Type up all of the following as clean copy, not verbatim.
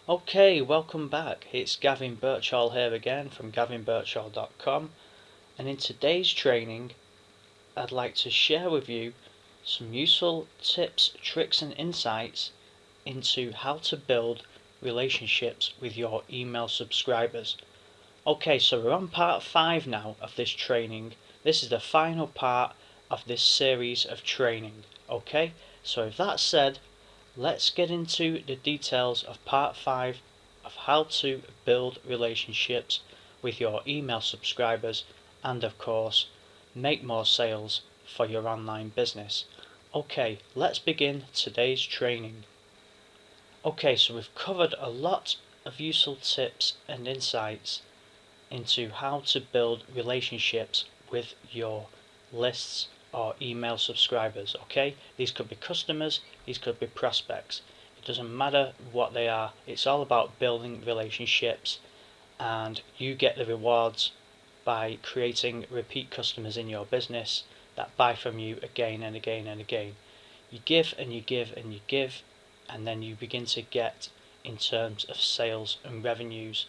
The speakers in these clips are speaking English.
Okay, welcome back. It's Gavin Birchall here again from gavinbirchall.com, and in today's training I'd like to share with you some useful tips, tricks and insights into how to build relationships with your email subscribers. Okay, so we're on part 5 now of this training. This is the final part of this series of training. Okay, so with that said, let's get into the details of part 5 of how to build relationships with your email subscribers and of course make more sales for your online business. Okay, let's begin today's training. Okay, so we've covered a lot of useful tips and insights into how to build relationships with your lists or email subscribers. Okay, these could be customers, these could be prospects, it doesn't matter what they are. It's all about building relationships, and you get the rewards by creating repeat customers in your business that buy from you again and again and again. You give and you give and you give, and then you begin to get in terms of sales and revenues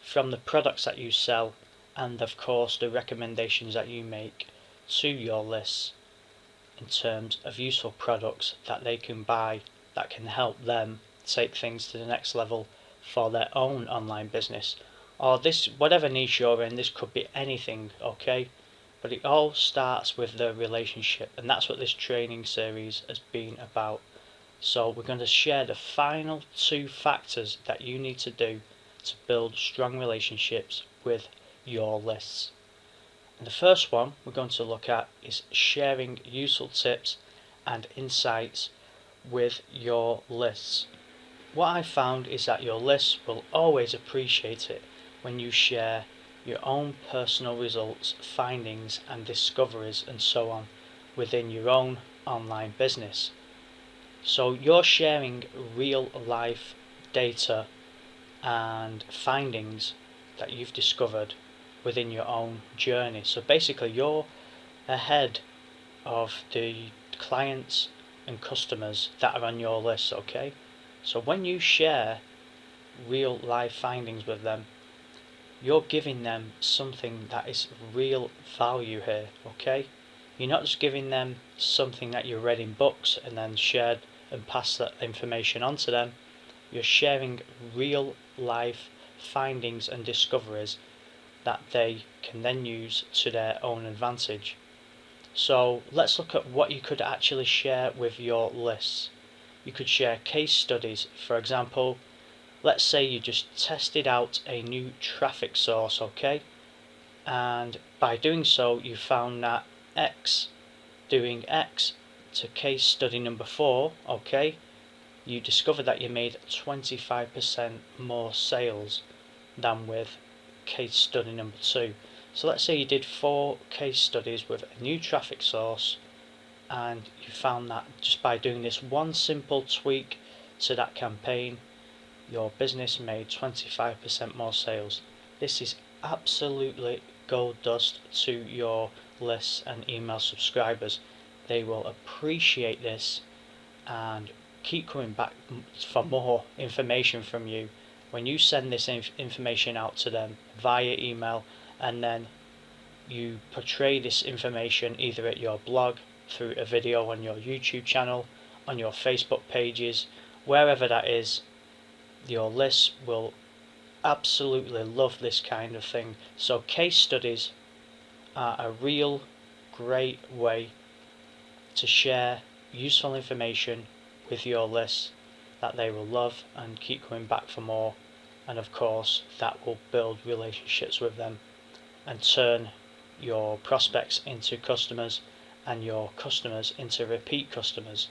from the products that you sell, and of course the recommendations that you make to your lists in terms of useful products that they can buy that can help them take things to the next level for their own online business, or this whatever niche you're in. This could be anything, okay, but it all starts with the relationship, and that's what this training series has been about. So we're going to share the final 2 factors that you need to do to build strong relationships with your lists. And the first one we're going to look at is sharing useful tips and insights with your lists. What I found is that your lists will always appreciate it when you share your own personal results, findings and discoveries and so on within your own online business. So you're sharing real life data and findings that you've discovered within your own journey. So basically you're ahead of the clients and customers that are on your list, okay? So when you share real life findings with them, you're giving them something that is real value here, okay? You're not just giving them something that you read in books and then shared and passed that information on to them. You're sharing real life findings and discoveries that they can then use to their own advantage. So let's look at what you could actually share with your lists. You could share case studies. For example, let's say you just tested out a new traffic source, okay, and by doing so you found that doing X to case study number 4, okay, you discovered that you made 25% more sales than with case study number 2. So let's say you did 4 case studies with a new traffic source, and you found that just by doing this one simple tweak to that campaign, your business made 25% more sales. This is absolutely gold dust to your lists and email subscribers. They will appreciate this and keep coming back for more information from you when you send this information out to them via email, and then you portray this information either at your blog, through a video on your YouTube channel, on your Facebook pages, wherever that is. Your lists will absolutely love this kind of thing. So case studies are a real great way to share useful information with your lists that they will love and keep coming back for more, and of course that will build relationships with them and turn your prospects into customers and your customers into repeat customers.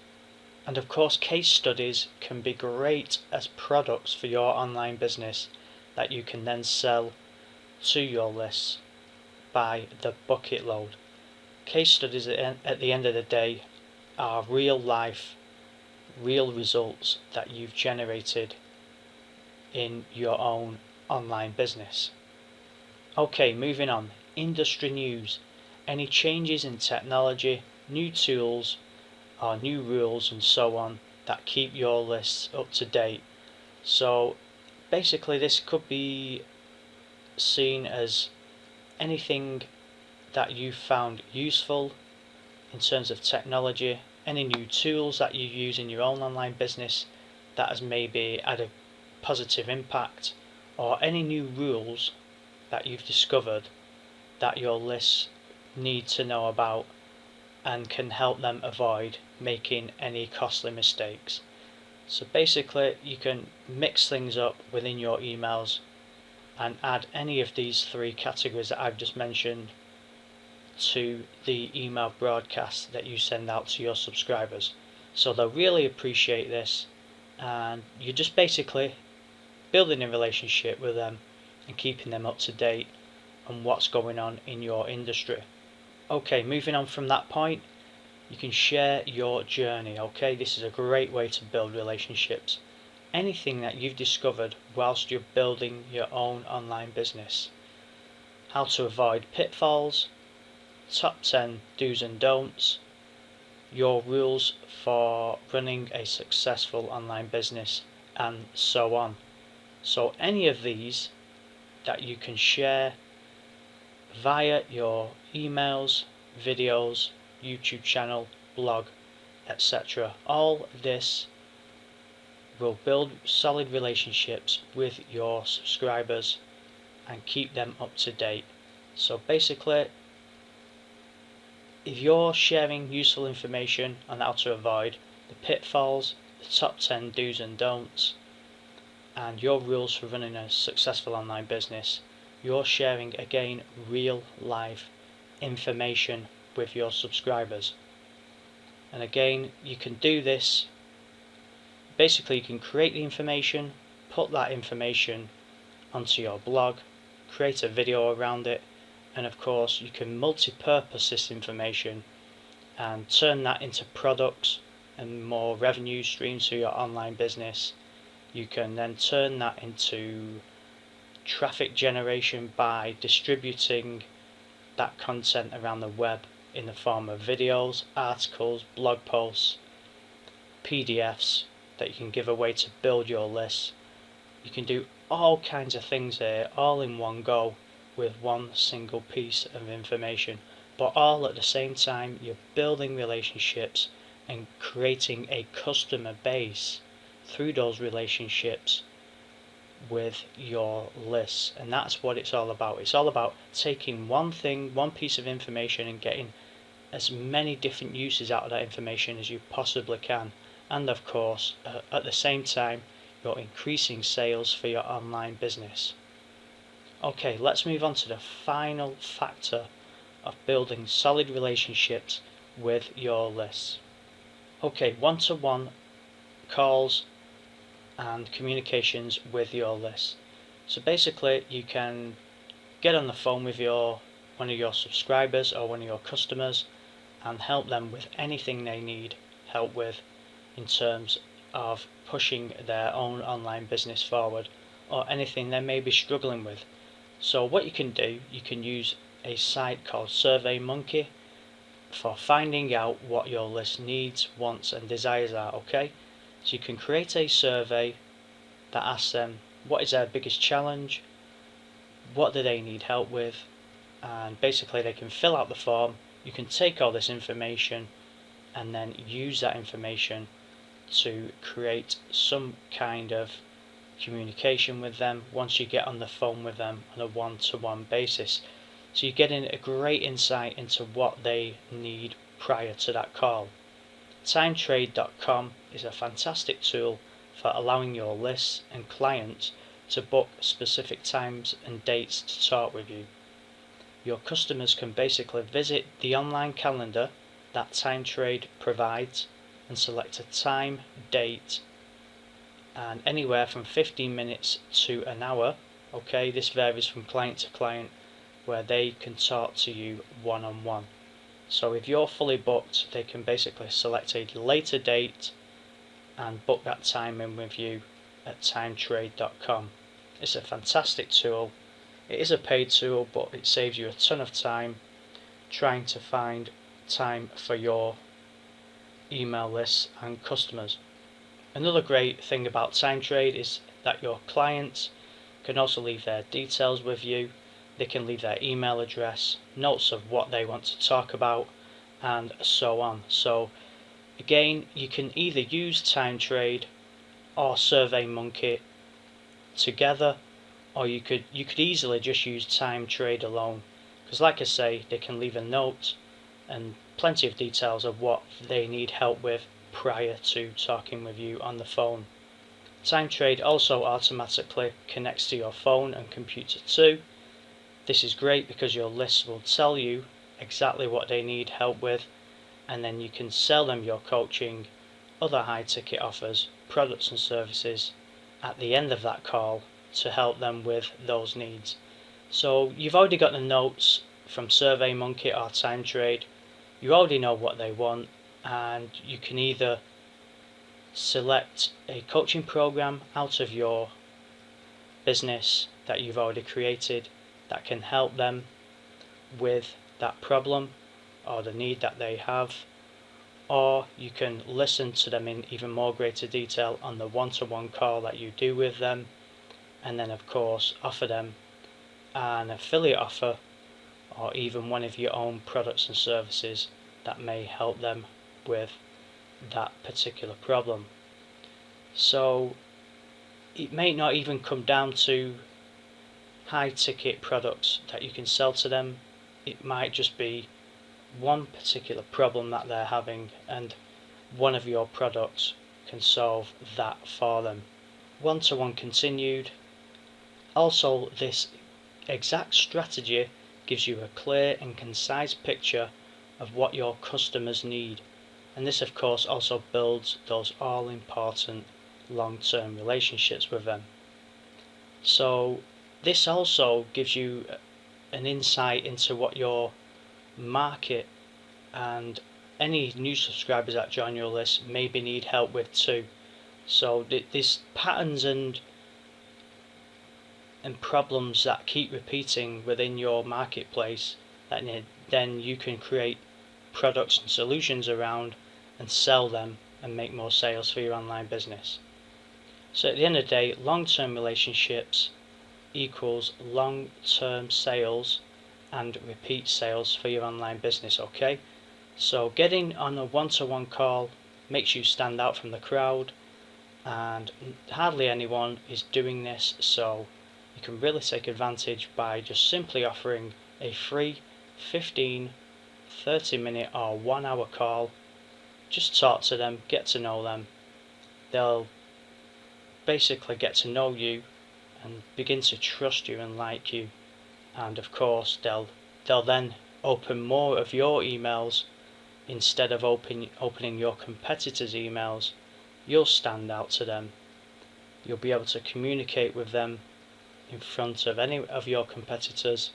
And of course case studies can be great as products for your online business that you can then sell to your lists by the bucket load. Case studies at the end of the day are real life, real results that you've generated in your own online business. Okay, moving on. Industry news. Any changes in technology, new tools, or new rules and so on that keep your lists up to date. So basically this could be seen as anything that you found useful in terms of technology, any new tools that you use in your own online business that has maybe had a positive impact, or any new rules that you've discovered that your lists need to know about and can help them avoid making any costly mistakes. So basically you can mix things up within your emails and add any of these three categories that I've just mentioned to the email broadcast that you send out to your subscribers. So they'll really appreciate this, and you're just basically building a relationship with them and keeping them up to date on what's going on in your industry. Okay, moving on from that point, you can share your journey. Okay, this is a great way to build relationships. Anything that you've discovered whilst you're building your own online business. How to avoid pitfalls, top 10 do's and don'ts, your rules for running a successful online business, and so on. So any of these that you can share via your emails, videos, YouTube channel, blog, etc. All this will build solid relationships with your subscribers and keep them up to date. So basically, if you're sharing useful information on how to avoid the pitfalls, the top 10 do's and don'ts, and your rules for running a successful online business, you're sharing again real life information with your subscribers. And again, you can do this, basically you can create the information, put that information onto your blog, create a video around it, and of course you can multi-purpose this information and turn that into products and more revenue streams for your online business. You can then turn that into traffic generation by distributing that content around the web in the form of videos, articles, blog posts, PDFs that you can give away to build your list. You can do all kinds of things here all in one go with one single piece of information, but all at the same time you're building relationships and creating a customer base through those relationships with your lists. And that's what it's all about. It's all about taking one thing, one piece of information, and getting as many different uses out of that information as you possibly can. And of course, at the same time, you're increasing sales for your online business. Okay, let's move on to the final factor of building solid relationships with your lists. Okay, one-to-one calls and communications with your list. So basically you can get on the phone with one of your subscribers or one of your customers and help them with anything they need help with in terms of pushing their own online business forward, or anything they may be struggling with. So what you can do, you can use a site called SurveyMonkey for finding out what your list needs, wants and desires are. Okay, so you can create a survey that asks them what is their biggest challenge, what do they need help with, and basically they can fill out the form. You can take all this information and then use that information to create some kind of communication with them once you get on the phone with them on a one-to-one basis. So you're getting a great insight into what they need prior to that call. TimeTrade.com is a fantastic tool for allowing your lists and clients to book specific times and dates to talk with you. Your customers can basically visit the online calendar that TimeTrade provides and select a time, date, and anywhere from 15 minutes to an hour. Okay, this varies from client to client, where they can talk to you one-on-one. So if you're fully booked, they can basically select a later date and book that time in with you at timetrade.com. It's a fantastic tool. It is a paid tool, but it saves you a ton of time trying to find time for your email lists and customers. Another great thing about TimeTrade is that your clients can also leave their details with you. They can leave their email address, notes of what they want to talk about, and so on. So again, you can either use TimeTrade or SurveyMonkey together, or you could easily just use TimeTrade alone, because like I say, they can leave a note and plenty of details of what they need help with prior to talking with you on the phone. TimeTrade also automatically connects to your phone and computer too. This is great because your list will tell you exactly what they need help with, and then you can sell them your coaching, other high ticket offers, products and services at the end of that call to help them with those needs. So you've already got the notes from SurveyMonkey or TimeTrade. You already know what they want, and you can either select a coaching program out of your business that you've already created that can help them with that problem or the need that they have, or you can listen to them in even more greater detail on the one-to-one call that you do with them, and then of course offer them an affiliate offer or even one of your own products and services that may help them with that particular problem. So it may not even come down to high ticket products that you can sell to them. It might just be one particular problem that they're having, and one of your products can solve that for them. One-to-one continued. Also, this exact strategy gives you a clear and concise picture of what your customers need, and this of course also builds those all-important long-term relationships with them. So this also gives you an insight into what your market and any new subscribers that join your list maybe need help with too. So these patterns and problems that keep repeating within your marketplace, that then you can create products and solutions around and sell them and make more sales for your online business. So at the end of the day, long-term relationships equals long-term sales and repeat sales for your online business. Okay, so getting on a one-to-one call makes you stand out from the crowd, and hardly anyone is doing this, so you can really take advantage by just simply offering a free 15, 30 minute or 1 hour call. Just talk to them, get to know them. They'll basically get to know you and begin to trust you and like you, and of course they'll then open more of your emails instead of opening your competitors' emails. You'll stand out to them. You'll be able to communicate with them in front of any of your competitors,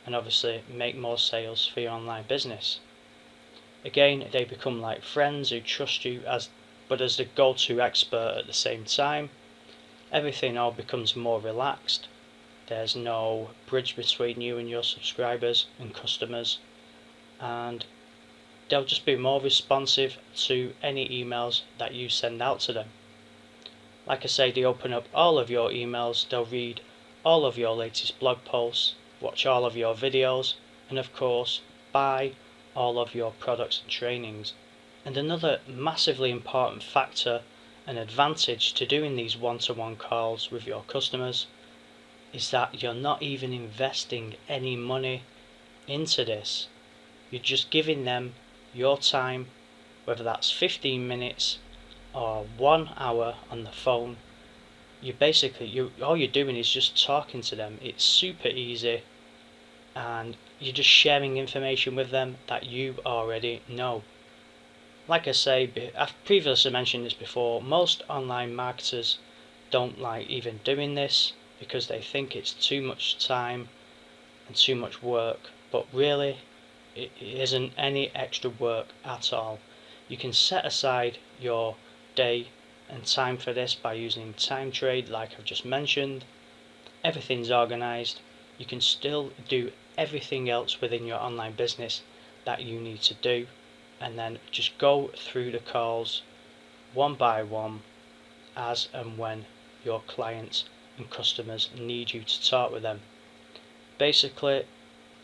and obviously make more sales for your online business. Again, they become like friends who trust you as the go-to expert at the same time. Everything all becomes more relaxed. There's no bridge between you and your subscribers and customers, and they'll just be more responsive to any emails that you send out to them. Like I say, they open up all of your emails, they'll read all of your latest blog posts, watch all of your videos, and of course buy all of your products and trainings. And another massively important factor and advantage to doing these one-to-one calls with your customers is that you're not even investing any money into this. You're just giving them your time, whether that's 15 minutes or 1 hour on the phone. All you're doing is just talking to them. It's super easy, and you're just sharing information with them that you already know. Like I say, I've previously mentioned this before, most online marketers don't like even doing this because they think it's too much time and too much work, but really it isn't any extra work at all. You can set aside your day and time for this by using TimeTrade, like I've just mentioned. Everything's organized. You can still do everything else within your online business that you need to do, and then just go through the calls one by one as and when your clients and customers need you to talk with them. Basically,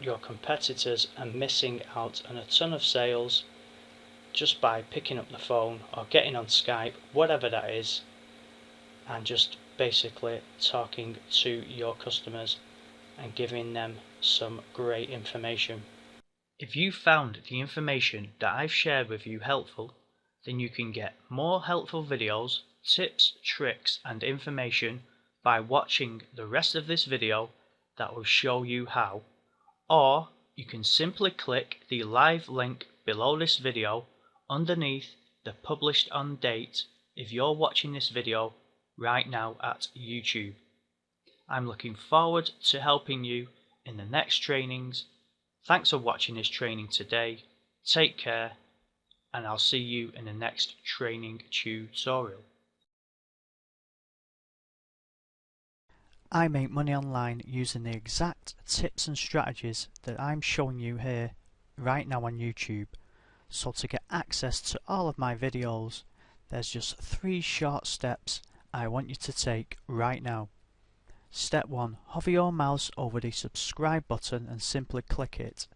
your competitors are missing out on a ton of sales just by picking up the phone or getting on Skype, whatever that is, and just basically talking to your customers and giving them some great information. If you found the information that I've shared with you helpful, then you can get more helpful videos, tips, tricks and information by watching the rest of this video that will show you how, or you can simply click the live link below this video underneath the published on date if you're watching this video right now at YouTube. I'm looking forward to helping you in the next trainings. Thanks for watching this training today. Take care, and I'll see you in the next training tutorial. I make money online using the exact tips and strategies that I'm showing you here right now on YouTube. So to get access to all of my videos, there's just 3 short steps I want you to take right now. Step 1. Hover your mouse over the subscribe button and simply click it.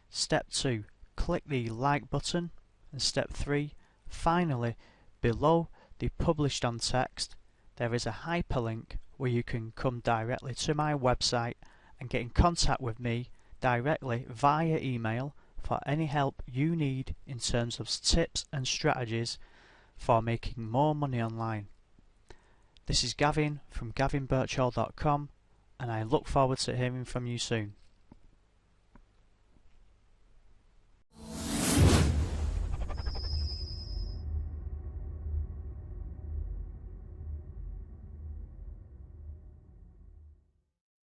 Step 2. Click the like button. And step 3. Finally, below the published on text, there is a hyperlink where you can come directly to my website and get in contact with me directly via email for any help you need in terms of tips and strategies for making more money online. This is Gavin from GavinBirchall.com, and I look forward to hearing from you soon.